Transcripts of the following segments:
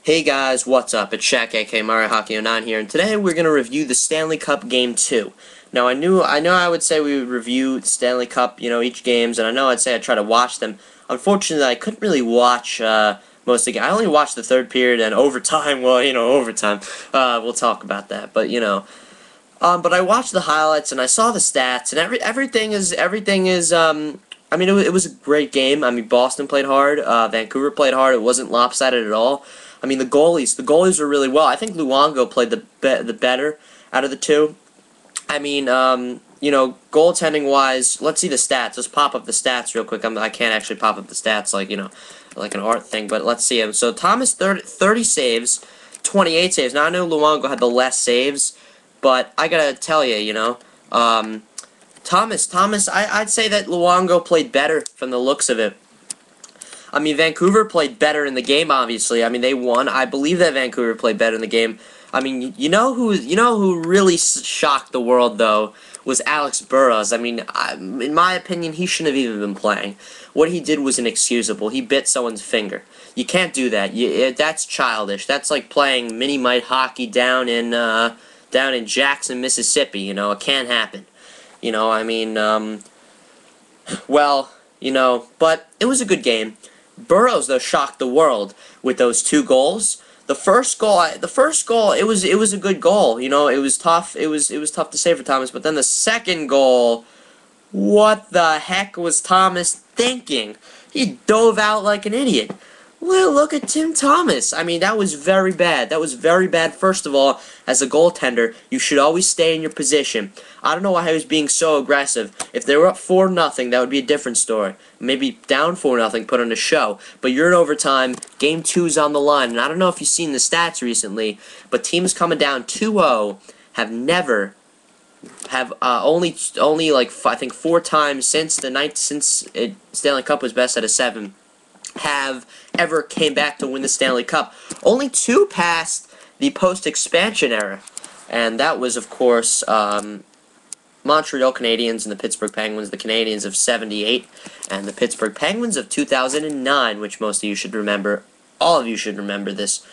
Hey guys, what's up? It's Shaq aka Mario Hockey 09 here, and today we're gonna review the Stanley Cup Game 2. Now I know I would say we would review the Stanley Cup, each games, and I know I'd say I'd try to watch them. Unfortunately, I couldn't really watch most of the games. I only watched the third period and overtime. Well, overtime. We'll talk about that, but but I watched the highlights and I saw the stats, and everything is. I mean, it was a great game. I mean, Boston played hard. Vancouver played hard. It wasn't lopsided at all. I mean, the goalies were really well. I think Luongo played the better out of the two. I mean, goaltending-wise, let's see the stats. Let's pop up the stats real quick. I can't actually pop up the stats like an art thing, but let's see them. So Thomas 30 saves, 28 saves. Now I know Luongo had the less saves, but I gotta tell you, Thomas, I'd say that Luongo played better from the looks of it. I mean, Vancouver played better in the game, obviously. I mean, they won. I believe that Vancouver played better in the game. I mean, you know who really shocked the world, though, was Alex Burrows. I mean, in my opinion, he shouldn't have even been playing. What he did was inexcusable. He bit someone's finger. You can't do that. That's childish. That's like playing mini-mite hockey down in Jackson, Mississippi. It can't happen. I mean, but it was a good game. Burrows, though, shocked the world with those two goals. The first goal, it was a good goal. It was tough. It was tough to save for Thomas. But then the second goal, what the heck was Thomas thinking? He dove out like an idiot. Well, look at Tim Thomas. I mean, that was very bad. That was very bad. First of all, as a goaltender, you should always stay in your position. I don't know why he was being so aggressive. If they were up 4-0, that would be a different story. Maybe down 4-0, put on a show. But you're in overtime. Game 2's on the line. And I don't know if you've seen the stats recently, but teams coming down 2-0 have only like I think 4 times since Stanley Cup was best out of 7 have ever came back to win the Stanley Cup. Only 2 past the post-expansion era, and that was, of course, Montreal Canadiens and the Pittsburgh Penguins. The Canadiens of '78 and the Pittsburgh Penguins of 2009, which most of you should remember. All of you should remember this.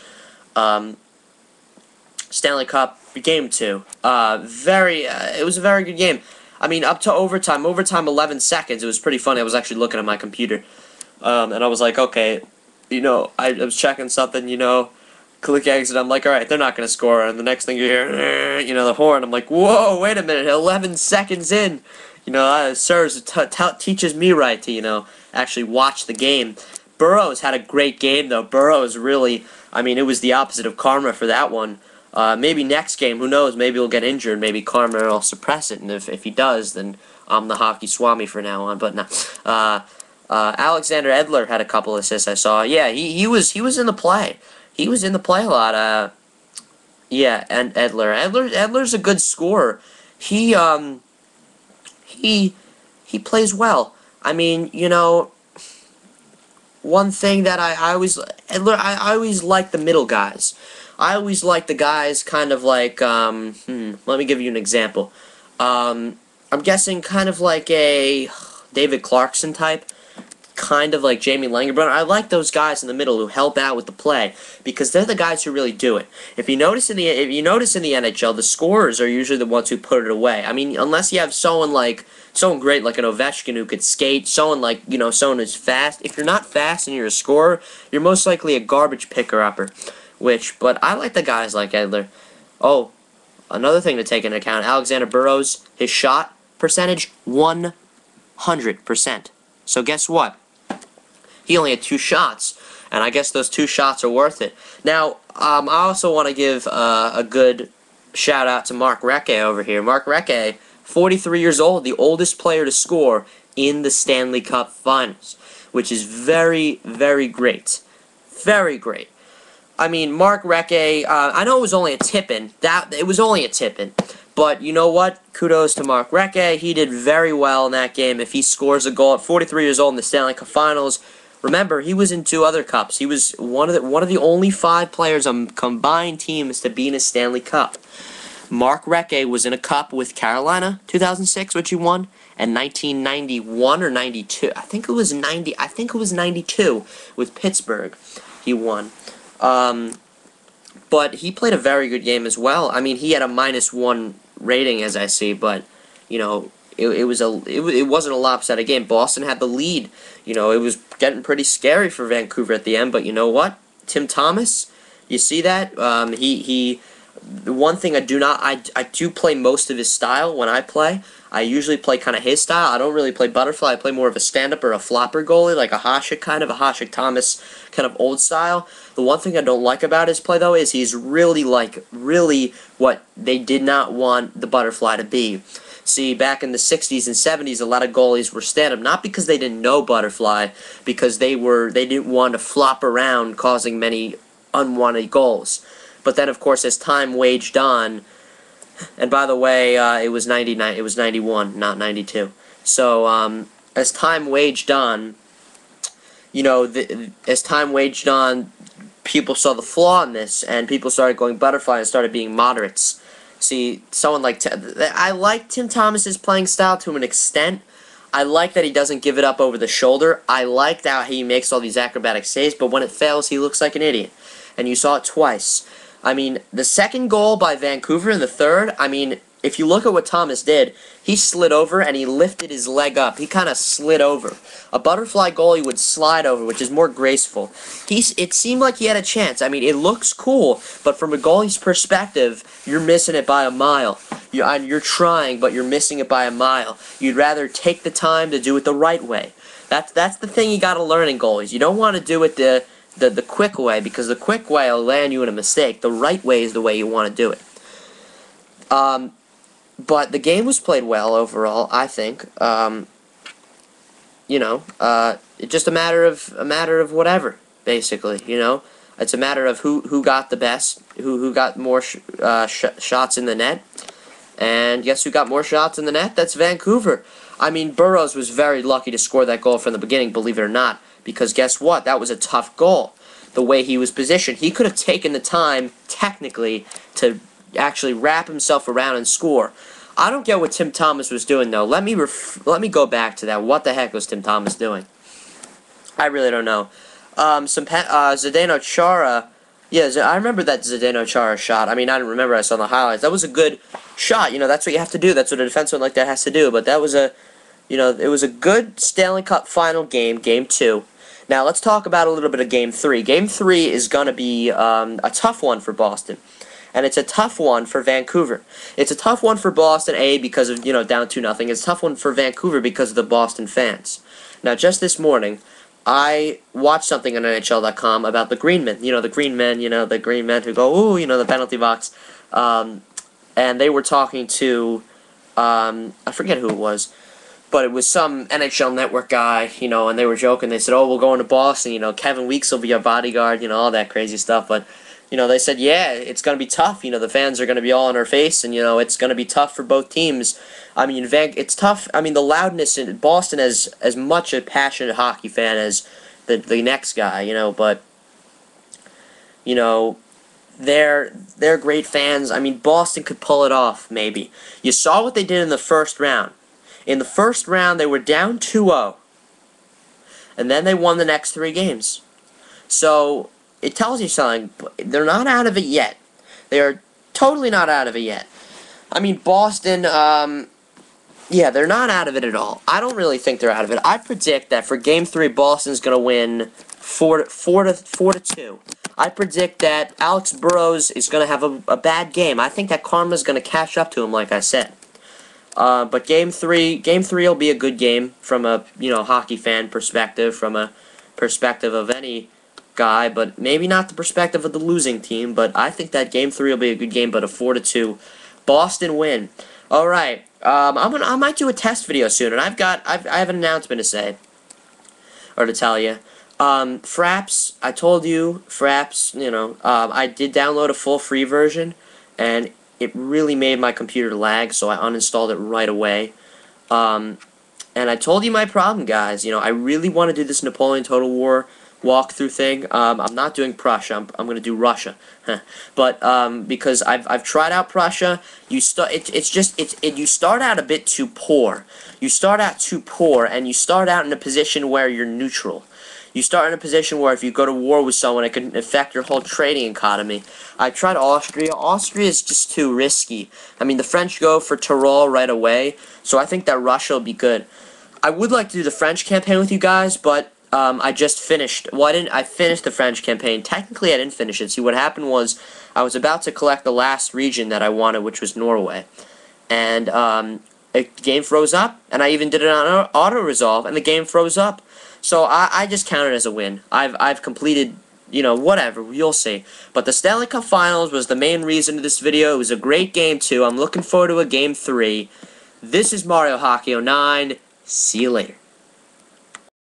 Stanley Cup Game 2. It was a very good game. I mean, up to overtime. Overtime 11 seconds. It was pretty funny. I was actually looking at my computer. And I was like, okay, I was checking something, click exit. I'm like, all right, they're not going to score. And the next thing you hear, the horn. I'm like, whoa, wait a minute, 11 seconds in. It teaches me right to, actually watch the game. Burrows had a great game, though. Burrows really, I mean, it was the opposite of karma for that one. Maybe next game, who knows, maybe he'll get injured. Maybe karma will suppress it. And if he does, then I'm the hockey swami from now on. But no. Alexander Edler had a couple assists I saw. Yeah, he was in the play. He was in the play a lot. Yeah, and Edler's a good scorer. He plays well. I mean, one thing that I always like the middle guys. I always like the guys kind of like let me give you an example. I'm guessing kind of like a David Clarkson type. Kind of like Jamie Langerbrunner. I like those guys in the middle who help out with the play because they're the guys who really do it. If you notice in the NHL, the scorers are usually the ones who put it away. I mean, unless you have someone great like an Ovechkin who could skate, someone like someone who's fast. If you're not fast and you're a scorer, you're most likely a garbage picker-upper. But I like the guys like Edler. Oh, another thing to take into account: Alexander Burrows, his shot percentage 100%. So guess what? He only had 2 shots, and I guess those 2 shots are worth it. Now, I also want to give a good shout-out to Mark Recchi over here. Mark Recchi, 43 years old, the oldest player to score in the Stanley Cup Finals, which is very, very great. Very great. I mean, Mark Recchi, I know it was only a tip-in. It was only a tip-in. But you know what? Kudos to Mark Recchi. He did very well in that game. If he scores a goal at 43 years old in the Stanley Cup Finals, remember, he was in 2 other cups. He was one of the only 5 players on combined teams to be in a Stanley Cup. Mark Recchi was in a cup with Carolina, 2006, which he won, and 1991 or 92. I think it was 92 with Pittsburgh. He won. But he played a very good game as well. I mean, he had a -1 rating, as I see, but, you know, it wasn't a lopsided game. Boston had the lead. You know, it was getting pretty scary for Vancouver at the end, but you know what? Tim Thomas, you see that? The one thing I do play most of his style when I play. I usually play kind of his style. I don't really play butterfly. I play more of a stand-up or a flopper goalie, like a Hasek Thomas kind of old style. The one thing I don't like about his play, though, is he's really what they did not want the butterfly to be. See, back in the 60s and 70s, a lot of goalies were stand-up, not because they didn't know butterfly, because they didn't want to flop around, causing many unwanted goals. But then, of course, as time waged on, and by the way, it was 91, not 92. So, as time waged on, you know, as time waged on, people saw the flaw in this, and people started going butterfly and started being moderates. See, someone like I like Tim Thomas's playing style to an extent. I like that he doesn't give it up over the shoulder. I like that he makes all these acrobatic saves, but when it fails, he looks like an idiot. And you saw it twice. I mean, the second goal by Vancouver and the third, I mean, if you look at what Thomas did, he slid over and he lifted his leg up. He kind of slid over. A butterfly goalie would slide over, which is more graceful. It seemed like he had a chance. I mean, it looks cool, but from a goalie's perspective, you're missing it by a mile. You're trying, but you're missing it by a mile. You'd rather take the time to do it the right way. That's the thing you got to learn in goalies. You don't want to do it the quick way, because the quick way will land you in a mistake. The right way is the way you want to do it. But the game was played well overall, I think. You know, it's just a matter of whatever, basically. You know, it's a matter of who got the best, who got more shots in the net, and guess who got more shots in the net? That's Vancouver. I mean, Burroughs was very lucky to score that goal from the beginning, believe it or not. Because guess what? That was a tough goal. The way he was positioned. He could have taken the time, technically, to actually wrap himself around and score. I don't get what Tim Thomas was doing, though. Let me go back to that. What the heck was Tim Thomas doing? I really don't know. Zdeno Chara. Yeah, I remember that Zdeno Chara shot. I mean, I didn't remember. I saw the highlights. That was a good shot. You know, that's what you have to do. That's what a defenseman like that has to do. But that was you know, it was a good Stanley Cup final game, Game 2. Now, let's talk about a little bit of Game 3. Game 3 is going to be a tough one for Boston. And it's a tough one for Vancouver. It's a tough one for Boston, because of, you know, down 2-0. It's a tough one for Vancouver because of the Boston fans. Now, just this morning, I watched something on NHL.com about the green men. You know, the green men who go, ooh, you know, the penalty box. And they were talking to, I forget who it was. But it was some NHL Network guy, you know, and they were joking. They said, oh, we'll go into Boston, you know, Kevin Weeks will be our bodyguard, you know, all that crazy stuff. But, you know, they said, yeah, it's going to be tough. You know, the fans are going to be all in our face, and, you know, it's going to be tough for both teams. I mean, it's tough. I mean, the loudness in Boston is as much a passionate hockey fan as the next guy, you know, but, you know, they're great fans. I mean, Boston could pull it off, maybe. You saw what they did in the first round. In the first round, they were down 2-0, and then they won the next 3 games. So, it tells you something. They're not out of it yet. They are totally not out of it yet. I mean, Boston, yeah, they're not out of it at all. I don't really think they're out of it. I predict that for Game 3, Boston's going to win 4-2. I predict that Alex Burrows is going to have a bad game. I think that karma's going to catch up to him, like I said. But Game 3 will be a good game from a, you know, hockey fan perspective, from a perspective of any guy, but maybe not the perspective of the losing team. But I think that Game 3 will be a good game, but a 4-2 Boston win. All right, I might do a test video soon, and I have an announcement to say, or to tell you. Fraps, I told you, Fraps, you know, I did download a full free version, and it really made my computer lag, so I uninstalled it right away. And I told you my problem, guys. You know, I really want to do this Napoleon Total War walkthrough thing. I'm not doing Prussia. I'm going to do Russia. But because I've tried out Prussia, you start out a bit too poor. You start out too poor, and you start out in a position where you're neutral. You start in a position where if you go to war with someone, it can affect your whole trading economy. I tried Austria. Austria is just too risky. I mean, the French go for Tyrol right away, so I think that Russia will be good. I would like to do the French campaign with you guys, but I just finished. Well, I finished the French campaign. Technically, I didn't finish it. See, what happened was I was about to collect the last region that I wanted, which was Norway. And the game froze up, and I even did it on auto-resolve, and the game froze up. So I just count it as a win. I've completed, you know, whatever, you'll see. But the Stanley Cup Finals was the main reason of this video. It was a great game 2. I'm looking forward to a game 3. This is Mario Hockey 09. See you later.